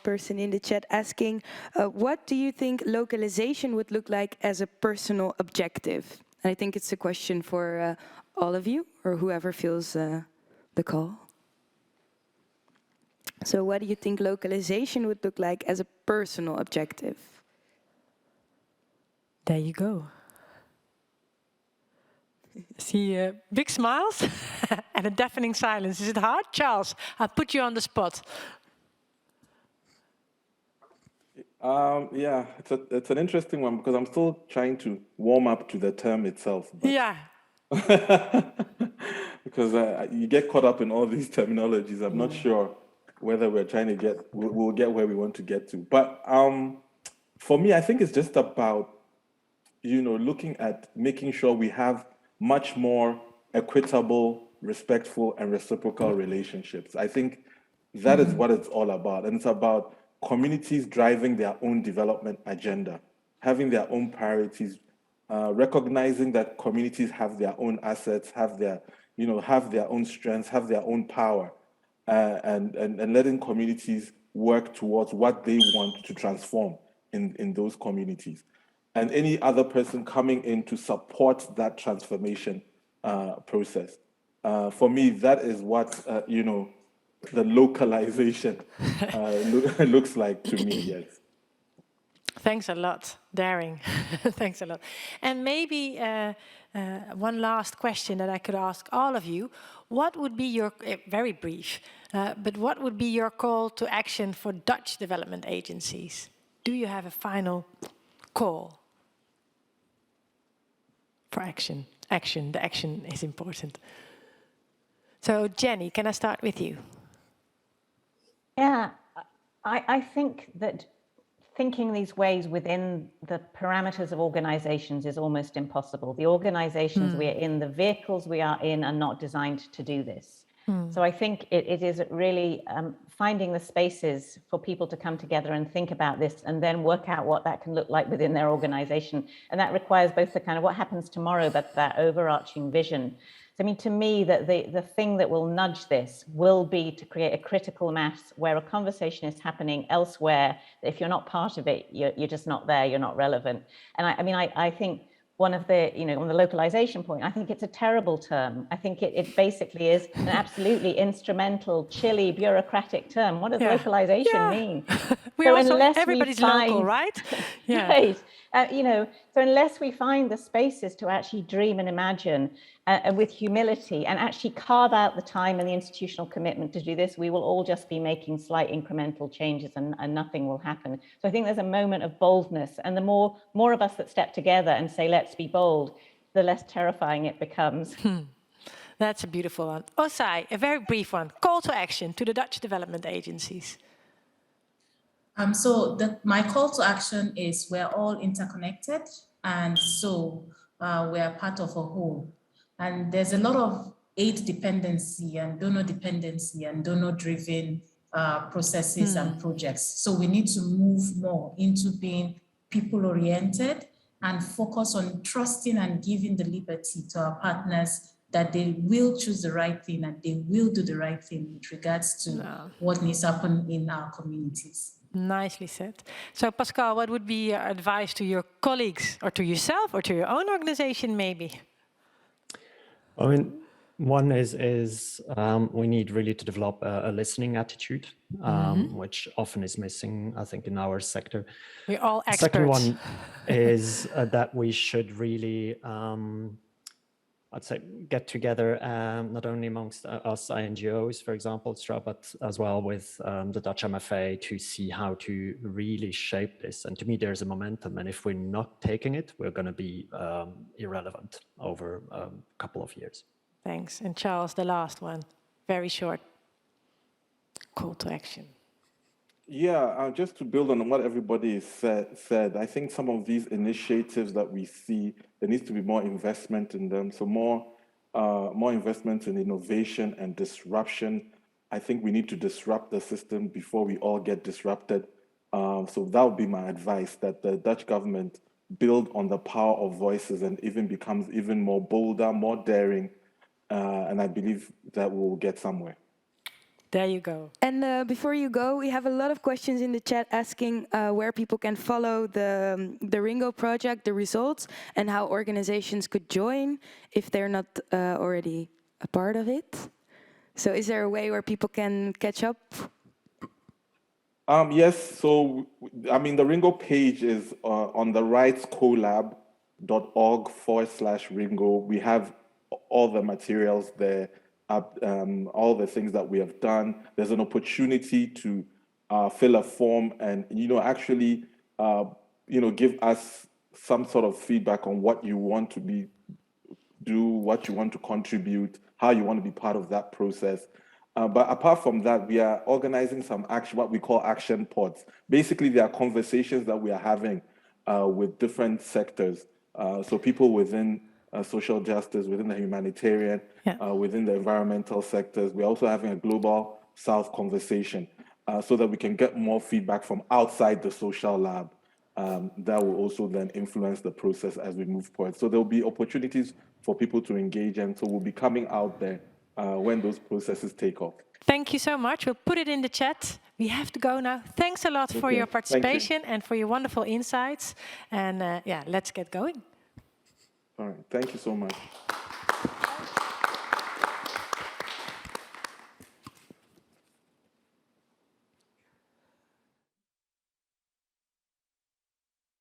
person in the chat asking, what do you think localization would look like as a personal objective? And I think it's a question for all of you, or whoever feels the call. So what do you think localization would look like as a personal objective? There you go. See big smiles and a deafening silence. Is it hard? Charles, I'll put you on the spot. Yeah, it's an interesting one, because I'm still trying to warm up to the term itself. But yeah. Because you get caught up in all these terminologies. I'm not sure whether we're trying to we'll get where we want to get to. But for me, I think it's just about, you know, looking at making sure we have much more equitable, respectful, and reciprocal relationships. I think that is what it's all about. And it's about communities driving their own development agenda, having their own priorities, recognizing that communities have their own assets, have their own strengths, have their own power, and letting communities work towards what they want to transform in those communities. and any other person coming in to support that transformation process. For me, that is what, the localization looks like to me, yes. Thanks a lot, daring. Thanks a lot. And maybe one last question that I could ask all of you. What would be your, very brief, but what would be your call to action for Dutch development agencies? Do you have a final call for action? The action is important. So Jenny, can I start with you? Yeah, I think that thinking these ways within the parameters of organizations is almost impossible. The organizations we are in, the vehicles we are in are not designed to do this. So I think it is really finding the spaces for people to come together and think about this and then work out what that can look like within their organization. And that requires both the kind of what happens tomorrow, but that overarching vision. So I mean, to me, that the thing that will nudge this will be to create a critical mass where a conversation is happening elsewhere. If you're not part of it, you're just not there, you're not relevant. And I think one of the, on the localization point, I think it's a terrible term. I think it basically is an absolutely instrumental, chilly, bureaucratic term. What does localization mean? Everybody's local, right? Yeah. Right. So unless we find the spaces to actually dream and imagine with humility and actually carve out the time and the institutional commitment to do this, we will all just be making slight incremental changes and nothing will happen. So I think there's a moment of boldness, and the more of us that step together and say, let's be bold, the less terrifying it becomes. That's a beautiful one. Osai, a very brief one. Call to action to the Dutch development agencies. My call to action is we're all interconnected, and so we are part of a whole. And there's a lot of aid dependency and donor dependency and donor-driven processes and projects. So we need to move more into being people-oriented and focus on trusting and giving the liberty to our partners that they will choose the right thing and they will do the right thing with regards to what needs to happen in our communities. Nicely said. So Pascal, what would be your advice to your colleagues or to yourself or to your own organization maybe? I mean, one is we need really to develop a listening attitude, which often is missing, I think, in our sector. We're all experts. The second one is that we should really, I'd say, get together not only amongst us INGOs, for example, but as well with the Dutch MFA to see how to really shape this. And to me, there's a momentum. And if we're not taking it, we're going to be irrelevant over a couple of years. Thanks. And Charles, the last one, very short. Call to action. Yeah, just to build on what everybody said, I think some of these initiatives that we see, there needs to be more investment in them. So more investment in innovation and disruption. I think we need to disrupt the system before we all get disrupted. So that would be my advice, that the Dutch government build on the power of voices and even becomes even more bolder, more daring. And I believe that we'll get somewhere. There you go. And before you go, we have a lot of questions in the chat asking where people can follow the Ringo project, the results, and how organizations could join if they're not already a part of it. So is there a way where people can catch up? Yes, so, I mean, the Ringo page is on the rightscolab.org/Ringo. We have all the materials there. All the things that we have done. There's an opportunity to fill a form and, actually, give us some sort of feedback on what you want to do, what you want to contribute, how you want to be part of that process. But apart from that, we are organizing some action, what we call action pods. Basically, there are conversations that we are having with different sectors. So people within social justice, within the humanitarian, within the environmental sectors. We're also having a global South conversation so that we can get more feedback from outside the social lab. That will also then influence the process as we move forward. So there'll be opportunities for people to engage, and so we'll be coming out there when those processes take off. Thank you so much. We'll put it in the chat. we have to go now. Thanks a lot for Okay, your thank you. participation and for your wonderful insights. And yeah, let's get going. All right, thank you so much.